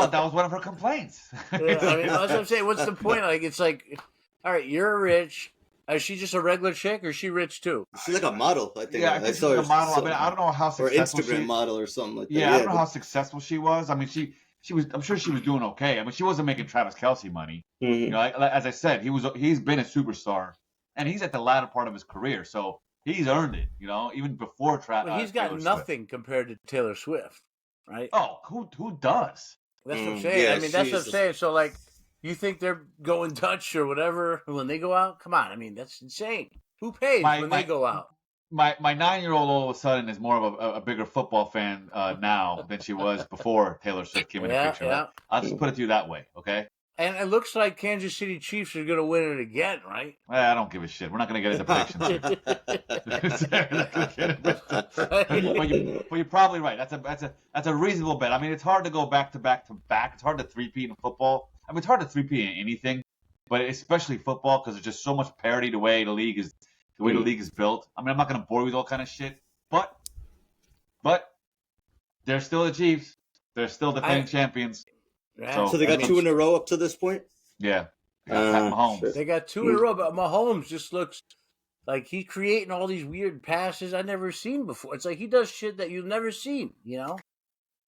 that was one of her complaints. I mean, that's what I'm saying. What's the point? Like, it's like, all right, you're rich. Is she just a regular chick, or is she rich too? She's like a model, I think. Yeah, I think she's like a model. I mean, I don't know how successful or Instagram model or something like that. Yeah, I don't know how successful she was. I mean, she was. I'm sure she was doing okay. I mean, she wasn't making Travis Kelce money. Mm-hmm. As I said, he's been a superstar, and he's at the latter part of his career, so he's earned it. Even before Travis. Well, he's got nothing compared to Taylor Swift, right? Oh, who does? That's what I'm saying. Yeah, I mean, that's what I'm saying. So, like, you think they're going Dutch or whatever when they go out? Come on, I mean, that's insane. Who pays when they go out? My 9-year-old all of a sudden is more of a bigger football fan now than she was before Taylor Swift came in the picture. Yeah. I'll just put it to you that way, okay? And it looks like Kansas City Chiefs are going to win it again, right? I don't give a shit. We're not going to get into predictions. But you're probably right. That's a reasonable bet. I mean, it's hard to go back to back. It's hard to three-peat in football. I mean, it's hard to three-peat in anything, but especially football because there's just so much parity the way the league is built. I mean, I'm not going to bore you with all kind of shit, but they're still the Chiefs. They're still defending champions. Yeah. So they got two in a row up to this point? Yeah. They got Pat Mahomes. They got two in a row, but Mahomes just looks like he's creating all these weird passes I've never seen before. It's like he does shit that you've never seen,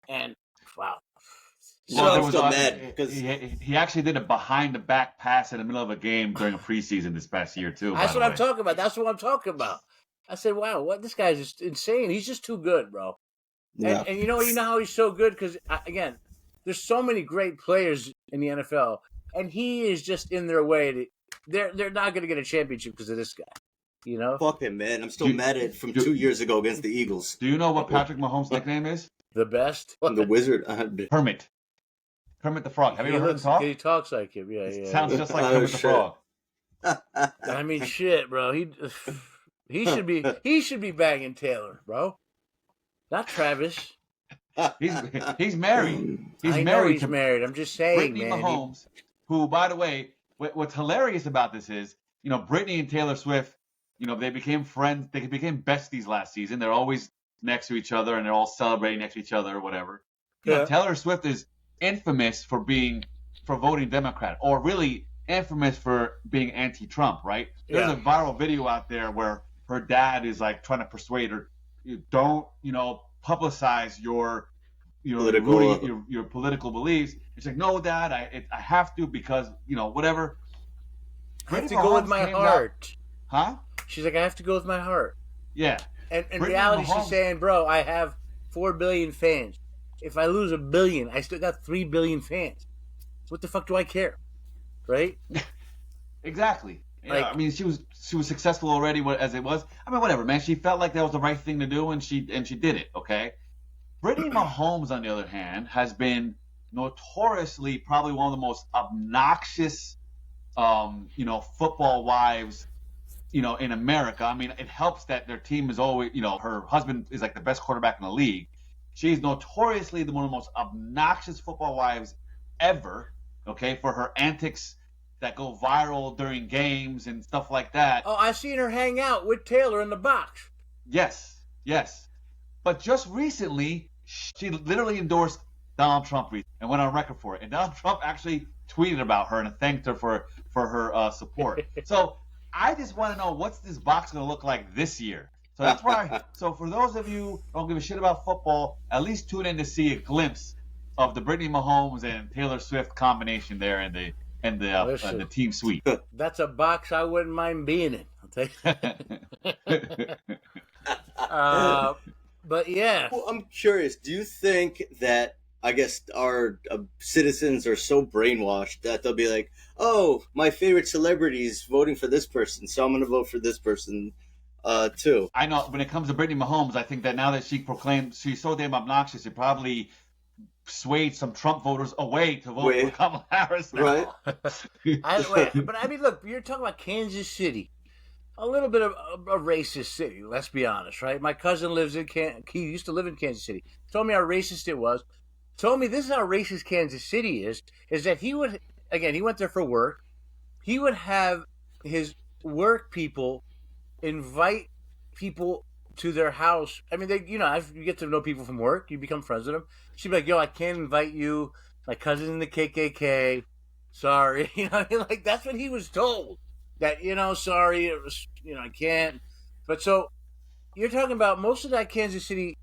And, wow. So I'm still mad because he actually did a behind-the-back pass in the middle of a game during a preseason this past year, too. That's what I'm talking about. That's what I'm talking about. I said, wow, this guy's just insane. He's just too good, bro. Yeah. And you know how he's so good? Because, again, there's so many great players in the NFL, and he is just in their way. They're not going to get a championship because of this guy, Fuck him, man. I'm still mad at it from 2 years ago against the Eagles. Do you know what Patrick Mahomes' nickname is? The best? The Wizard. Hermit. Kermit the Frog. Have you ever heard him talk? He talks like him, yeah. Sounds just like Kermit the Frog. I mean, shit, bro. He should be banging Taylor, bro. Not Travis. He's married. He's married. I'm just saying, Brittany man. Mahomes, who, by the way, what's hilarious about this is, Brittany and Taylor Swift, they became friends. They became besties last season. They're always next to each other, and they're all celebrating next to each other or whatever. Yeah. Taylor Swift is infamous for voting Democrat, or really infamous for being anti-Trump, right? There's a viral video out there where her dad is like trying to persuade her, don't, publicize your political beliefs. It's like, no, Dad, I have to because, whatever. I have to go with my heart. Huh? She's like, I have to go with my heart. Yeah. And in reality, she's saying, bro, I have 4 billion fans. If I lose 1 billion, I still got 3 billion fans. What the fuck do I care? Right? Exactly. I mean, she was successful already as it was. I mean, whatever, man. She felt like that was the right thing to do, and she did it. Okay. Brittany Mahomes, on the other hand, has been notoriously probably one of the most obnoxious, football wives in America. I mean, it helps that their team is always, her husband is like the best quarterback in the league. She's notoriously one of the most obnoxious football wives ever, okay, for her antics that go viral during games and stuff like that. Oh, I've seen her hang out with Taylor in the box. Yes. But just recently, she literally endorsed Donald Trump and went on record for it. And Donald Trump actually tweeted about her and thanked her for her support. So I just want to know, what's this box going to look like this year? So that's why. So for those of you who don't give a shit about football, at least tune in to see a glimpse of the Brittany Mahomes and Taylor Swift combination there in the team suite. That's a box I wouldn't mind being in. I'll tell you. But yeah. Well, I'm curious. Do you think that, I guess, our citizens are so brainwashed that they'll be like, "Oh, my favorite celebrity is voting for this person, so I'm going to vote for this person too." I know. When it comes to Brittany Mahomes, I think that now that she proclaimed she's so damn obnoxious, it probably swayed some Trump voters away to vote for Kamala Harris now. Right. But I mean, look, you're talking about Kansas City. A little bit of a racist city, let's be honest, right? My cousin lives in he used to live in Kansas City. Told me how racist it was. Told me this is how racist Kansas City is that he would, again, he went there for work. He would have his work people invite people to their house. I mean, as you get to know people from work, you become friends with them. She'd be like, "Yo, I can't invite you. My cousin's in the KKK. Sorry." I mean, like, that's what he was told. That, sorry, it was, I can't. But so you're talking about most of that Kansas City,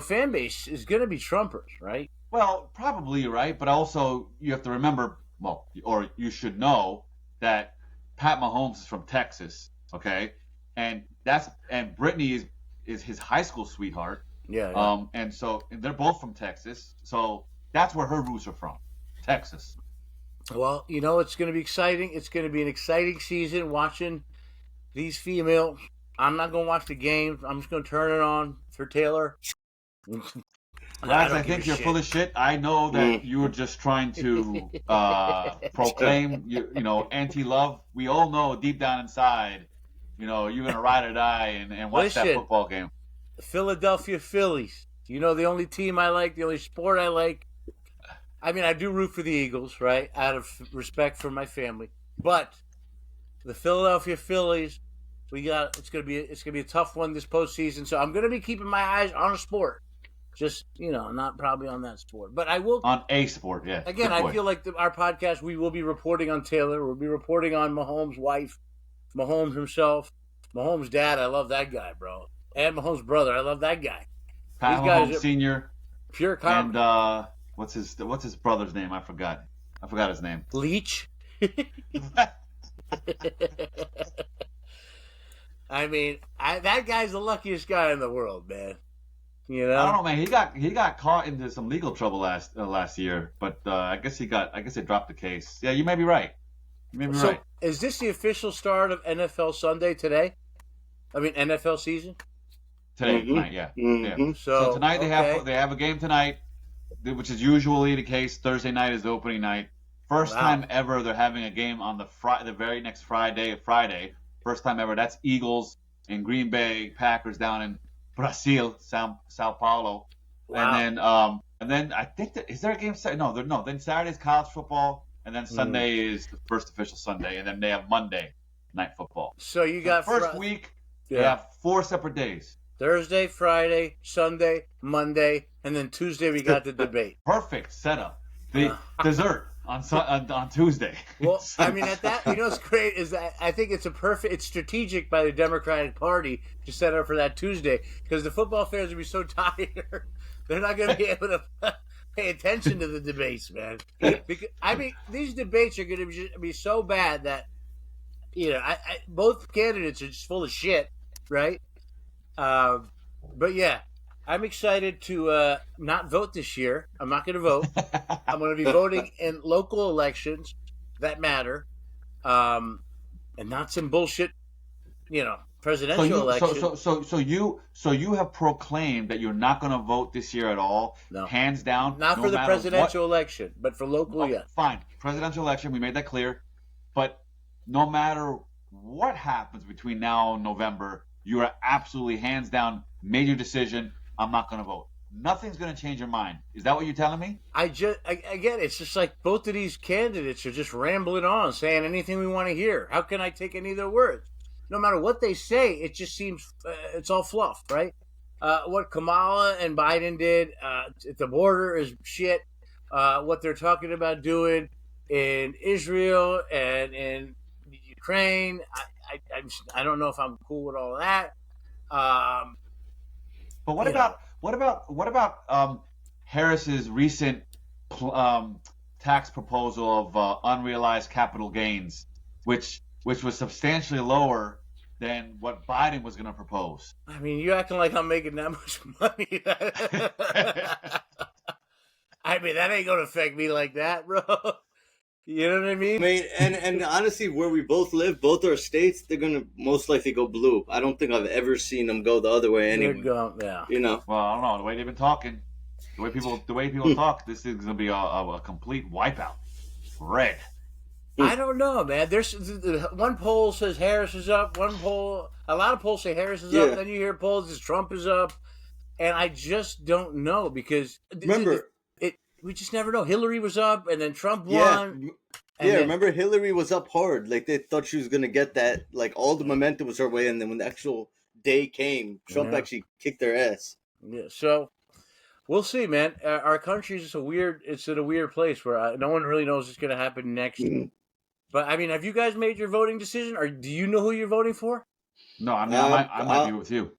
fan base is going to be Trumpers, right? Well, probably, right. But also you have to remember, or you should know that Pat Mahomes is from Texas, okay? And Brittany is his high school sweetheart. Yeah. And they're both from Texas. So that's where her roots are from, Texas. Well, it's going to be exciting. It's going to be an exciting season watching these female. I'm not going to watch the games. I'm just going to turn it on for Taylor. Guys, I think you're full of shit. I know that you were just trying to proclaim, anti-love. We all know deep down inside, you're going to ride or die and watch that football game. The Philadelphia Phillies. The only team I like, the only sport I like. I mean, I do root for the Eagles, right? Out of respect for my family. But the Philadelphia Phillies, it's gonna be a tough one this postseason. So I'm gonna be keeping my eyes on a sport. Just, not probably on that sport. But I will on a sport, yeah. Again, I feel like our podcast, we will be reporting on Taylor, we'll be reporting on Mahomes' wife, Mahomes himself, Mahomes' dad, I love that guy, bro. And Mahomes' brother, I love that guy. Pat Mahomes Sr. Pure comedy. And what's his brother's name? I forgot his name. Leach. I mean, that guy's the luckiest guy in the world, man. I don't know, man. He got caught into some legal trouble last year, but I guess they dropped the case. Yeah, you may be right. So, is this the official start of NFL Sunday today? I mean, NFL season today, tonight, yeah. Mm-hmm. Yeah. So tonight they have a game tonight, which is usually the case. Thursday night is the opening night. First time ever they're having a game on the very next Friday. First time ever. That's Eagles and Green Bay Packers down in Brazil, Sao Paulo. Wow. And then I think is there a game? No. Then Saturday's college football, and then Sunday is the first official Sunday, and then they have Monday night football. So you got first week. Yeah. They have 4 separate days. Thursday, Friday, Sunday, Monday, and then Tuesday we got the debate. Perfect setup. The dessert on Tuesday. Well, I mean, at that, what's great is that I think it's strategic by the Democratic Party to set up for that Tuesday, because the football fans will be so tired, they're not going to be able to pay attention to the debates, man. Because, I mean, these debates are going to be so bad that, both candidates are just full of shit, right? But yeah, I'm excited to not vote this year. I'm not going to vote. I'm going to be voting in local elections that matter, and not some bullshit, presidential election. So you have proclaimed that you're not going to vote this year at all. No, hands down. Not for the presidential election, but for local, yeah. Fine, presidential election. We made that clear, but no matter what happens between now and November, you are absolutely hands down made your decision. I'm not going to vote. Nothing's going to change your mind. Is that what you're telling me? Again, it's just like both of these candidates are just rambling on, saying anything we want to hear. How can I take any of their words? No matter what they say, it just seems it's all fluff, right? What Kamala and Biden did at the border is shit. What they're talking about doing in Israel and in Ukraine, I don't know if I'm cool with all that. But what about Harris's recent tax proposal of unrealized capital gains, which was substantially lower than what Biden was going to propose? I mean, you acting like I'm making that much money. I mean, that ain't gonna affect me like that, bro. You know what I mean? I mean, and honestly, where we both live, both our states, they're gonna most likely go blue. I don't think I've ever seen them go the other way anyway. Yeah. You know. Well, I don't know the way they've been talking, the way people talk. This is gonna be a complete wipeout. Red. I don't know, man. There's one poll says Harris is up. A lot of polls say Harris is up. Then you hear polls that Trump is up, and I just don't know because remember. We just never know. Hillary was up, and then Trump won. Remember Hillary was up hard. Like, they thought she was going to get that. Like, all the momentum was her way, and then when the actual day came, Trump actually kicked their ass. Yeah, so we'll see, man. Our country is it's in a weird place where no one really knows what's going to happen next. Mm-hmm. But, I mean, have you guys made your voting decision, or do you know who you're voting for? No, I mean, I might be with you.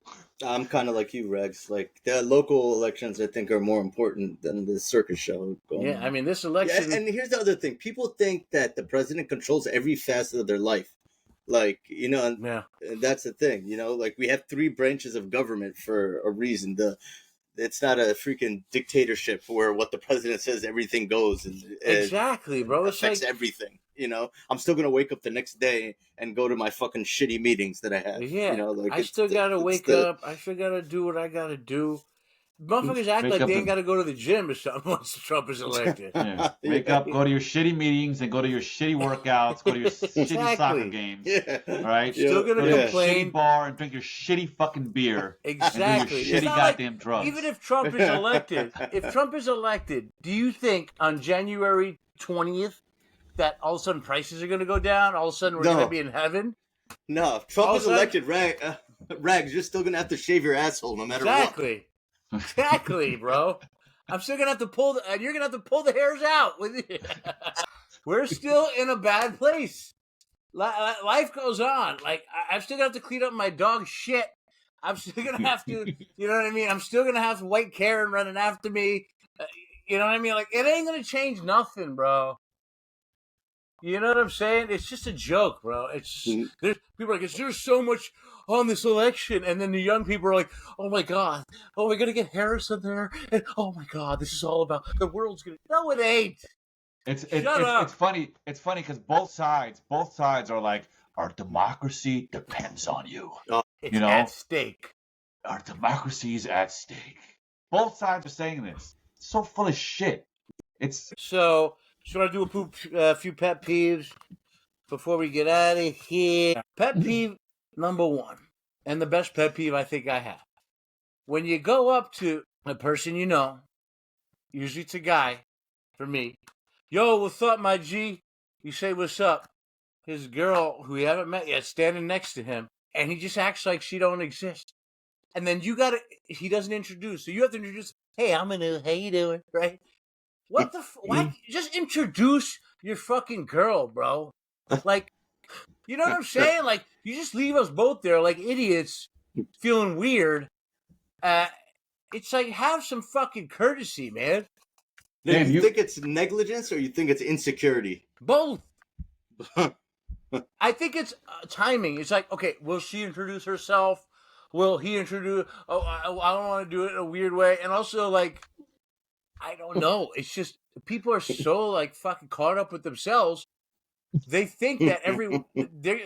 I'm kind of like you, Regs. Like, the local elections, I think, are more important than the circus show. I mean, this election... Yeah, and here's the other thing. People think that the president controls every facet of their life. Like, you know, and that's the thing. You know, like, we have 3 branches of government for a reason. It's not a freaking dictatorship where what the president says, everything goes. And exactly, bro. It affects everything. You know, I'm still going to wake up the next day and go to my fucking shitty meetings that I have. Yeah. You know, like, I still got to wake up. I still got to do what I got to do. Motherfuckers act like they ain't got to go to the gym or something once Trump is elected. Wake up, go to your shitty meetings, and go to your shitty workouts, go to your shitty soccer games. All right? Still going to complain. Shitty bar and drink your shitty fucking beer. Exactly. And do your shitty goddamn drugs. Even if Trump is elected, do you think on January 20th that all of a sudden prices are going to go down? All of a sudden we're going to be in heaven? No. If Trump is elected, Rags, you're still going to have to shave your asshole no matter what. Exactly, bro. I'm still going to have to pull you're going to have to pull the hairs out with you. We're still in a bad place. Life goes on. Like, I'm still going to have to clean up my dog's shit. I'm still going to have to, you know what I mean? I'm still going to have white Karen running after me. You know what I mean? Like, it ain't going to change nothing, bro. You know what I'm saying? It's just a joke, bro. It's just, people are like, there's so much on this election, and then the young people are like, oh my god, we're gonna get Harris in there, and oh my god, this is all about the world's gonna. No, it ain't. It's funny. It's funny because both sides are like, our democracy depends on you. It's at stake. Our democracy is at stake. Both sides are saying this. It's so full of shit. It's so. Should I do a few pet peeves before we get out of here? Pet peeve number 1, and the best pet peeve I think I have. When you go up to a person you know, usually it's a guy, for me, yo, what's up, my G? You say, what's up? His girl, who you haven't met yet, standing next to him, and he just acts like she don't exist. And then he doesn't introduce, so you have to introduce, hey, I'm Anu, how you doing, right? What the why? Just introduce your fucking girl, bro. Like, you know what I'm saying? Like, you just leave us both there like idiots, feeling weird. It's like, have some fucking courtesy, man. Do you think it's negligence or you think it's insecurity? Both. I think it's timing. It's like, okay, will she introduce herself? Will he introduce? Oh, I don't want to do it in a weird way. And also, like, I don't know. It's just people are so like fucking caught up with themselves. They think that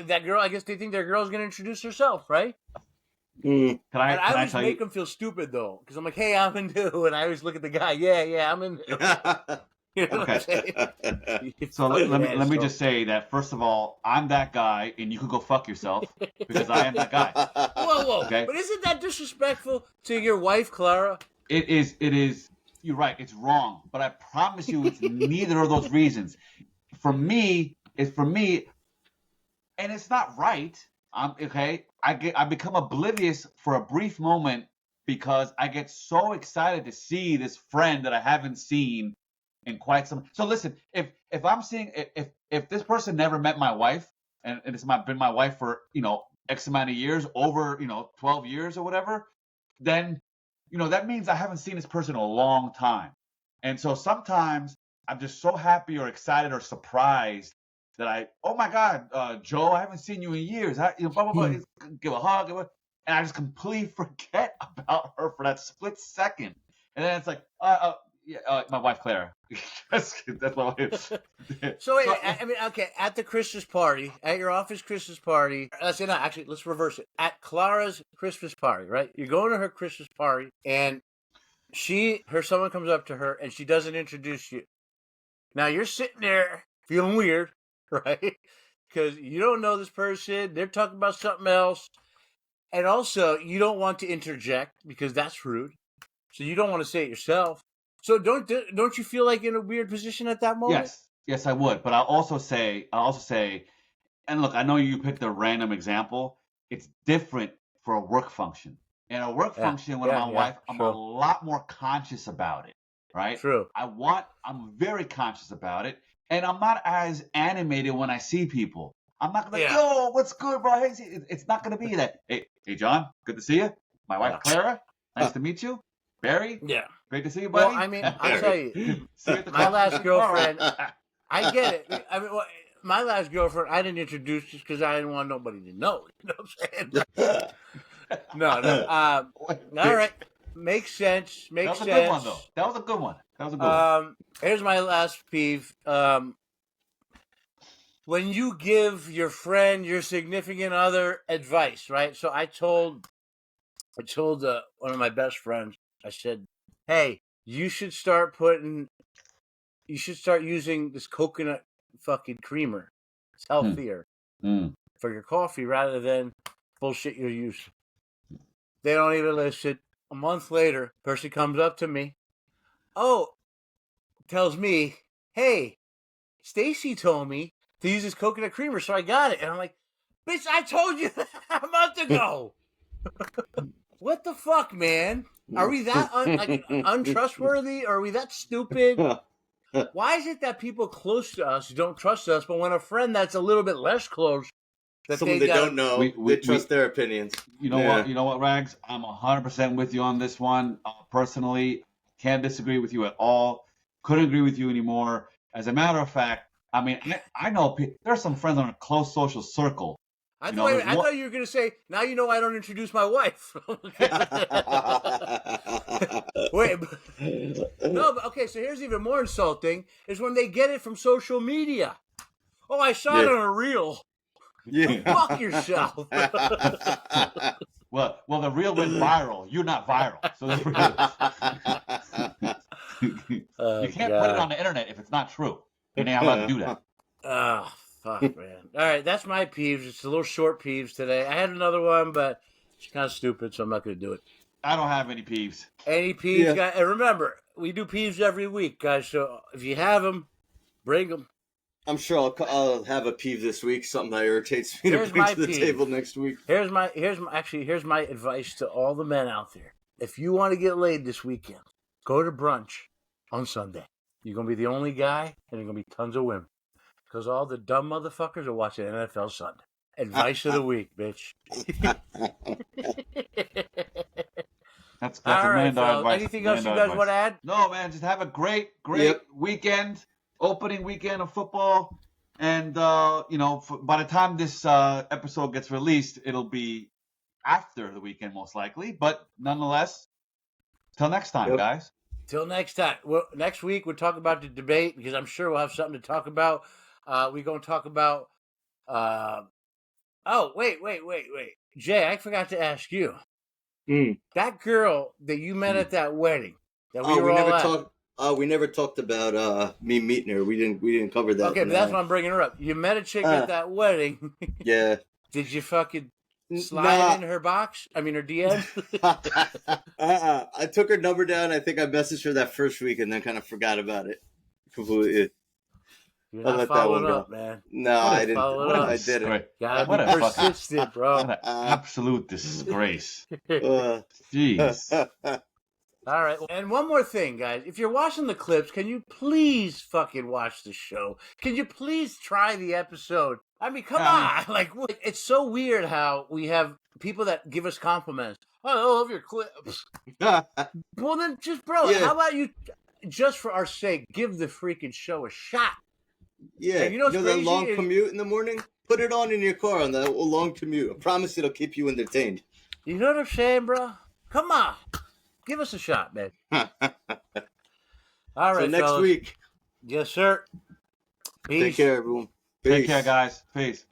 that girl. I guess they think their girl's gonna introduce herself, right? Can I always make them feel stupid though, because I'm like, hey, I'm into, and I always look at the guy. Yeah, I'm into. You know what I'm Okay. saying? You So fucking let me asshole. just say that first of all, I'm that guy, and you could go fuck yourself because I am that guy. Whoa. Okay. But isn't that disrespectful to your wife, Clara? It is. It is. You're right. It's wrong. But I promise you, it's neither of those reasons. For me, it's for me, and it's not right. I'm okay. I become oblivious for a brief moment because I get so excited to see this friend that I haven't seen in quite some. So listen, if I'm seeing if this person never met my wife and been my wife for X amount of years, over 12 years or whatever, then that means I haven't seen this person in a long time. And so sometimes I'm just so happy or excited or surprised that oh my God, Joe, I haven't seen you in years. Blah, blah, blah. Give a hug. And I just completely forget about her for that split second. And then it's like, my wife, Clara. that's my wife. So wait, I mean, okay, at the Christmas party, at your office Christmas party, let's reverse it. At Clara's Christmas party, right? You're going to her Christmas party, and someone comes up to her, and she doesn't introduce you. Now you're sitting there feeling weird, right? Because you don't know this person. They're talking about something else. And also, you don't want to interject because that's rude. So you don't want to say it yourself. So don't you feel like in a weird position at that moment? Yes, I would. But I'll also say, and look, I know you picked a random example. It's different for a work function. In a work function with my wife, I'm a lot more conscious about it, right? True. I'm very conscious about it, and I'm not as animated when I see people. I'm not gonna yo, what's good, bro? Hey, it's not gonna be that. Hey, John, good to see you. My wife, Clara, nice to meet you. Barry, great to see you, buddy. Well, I mean, I'll tell you, see you at the my last conference girlfriend, tomorrow. I get it. I mean, my last girlfriend, I didn't introduce just because I didn't want nobody to know. You know what I'm saying? No. All right. Makes sense. That was a good one, though. That was a good one. Here's my last peeve. When you give your friend, your significant other advice, right? So I told one of my best friends, I said, hey, you should start using this coconut fucking creamer. It's healthier for your coffee rather than bullshit you're using. They don't even listen. A month later, person comes up to me. Tells me, hey, Stacy told me to use this coconut creamer, so I got it. And I'm like, bitch, I told you that a month ago. What the fuck, man? Are we that untrustworthy? Or are we that stupid? Why is it that people close to us don't trust us, but when a friend that's a little bit less close, that someone they don't know, they trust their opinions. You know what, Rags? I'm 100% with you on this one. Personally, can't disagree with you at all. Couldn't agree with you anymore. As a matter of fact, I mean, I know there's some friends on a close social circle. I thought you were going to say, now you know I don't introduce my wife. Wait. No, but okay, so here's even more insulting, is when they get it from social media. Oh, I saw it on a reel. Yeah. Fuck yourself. Well, the reel went viral. You're not viral. So you can't put it on the internet if it's not true. You're not allowed to do that. Oh, fuck, man. All right, that's my peeves. It's a little short peeves today. I had another one, but it's kind of stupid, so I'm not going to do it. I don't have any peeves. Any peeves, guys? And remember, we do peeves every week, guys. So if you have them, bring them. I'm sure I'll have a peeve this week. Something that irritates me to bring to the table next week. Here's my advice to all the men out there. If you want to get laid this weekend, go to brunch on Sunday. You're gonna be the only guy, and there's gonna be tons of women, because all the dumb motherfuckers are watching NFL Sunday. Advice of the week, bitch. That's all right, advice. Anything else you guys want to add? No, man. Just have a great weekend. Opening weekend of football, and by the time this episode gets released, it'll be after the weekend most likely. But nonetheless, till next time, guys. Till next time. Well, next week we'll talk about the debate, because I'm sure we'll have something to talk about. We're gonna talk about. Wait, Jay, I forgot to ask you. That girl that you met at that wedding that we were all at. We never talked about me meeting her. We didn't cover that. Okay, but that's why I'm bringing her up. You met a chick at that wedding. Yeah. Did you fucking slide in her box? I mean, her DM? I took her number down. I think I messaged her that first week and then kind of forgot about it completely. You're not following up, man. No, I didn't. I didn't. Gotta be persistent, bro. What an absolute disgrace. Jeez. All right. And one more thing, guys. If you're watching the clips, can you please fucking watch the show? Can you please try the episode? I mean, come on. Like, it's so weird how we have people that give us compliments. Oh, I love your clips. Well, then just, bro, how about you, just for our sake, give the freaking show a shot? Yeah. And you know that long commute in the morning? Put it on in your car on that long commute. I promise it'll keep you entertained. You know what I'm saying, bro? Come on. Give us a shot, man. All right, so next fellas. week. Yes, sir. Peace. Take care, everyone. Peace. Take care, guys. Peace.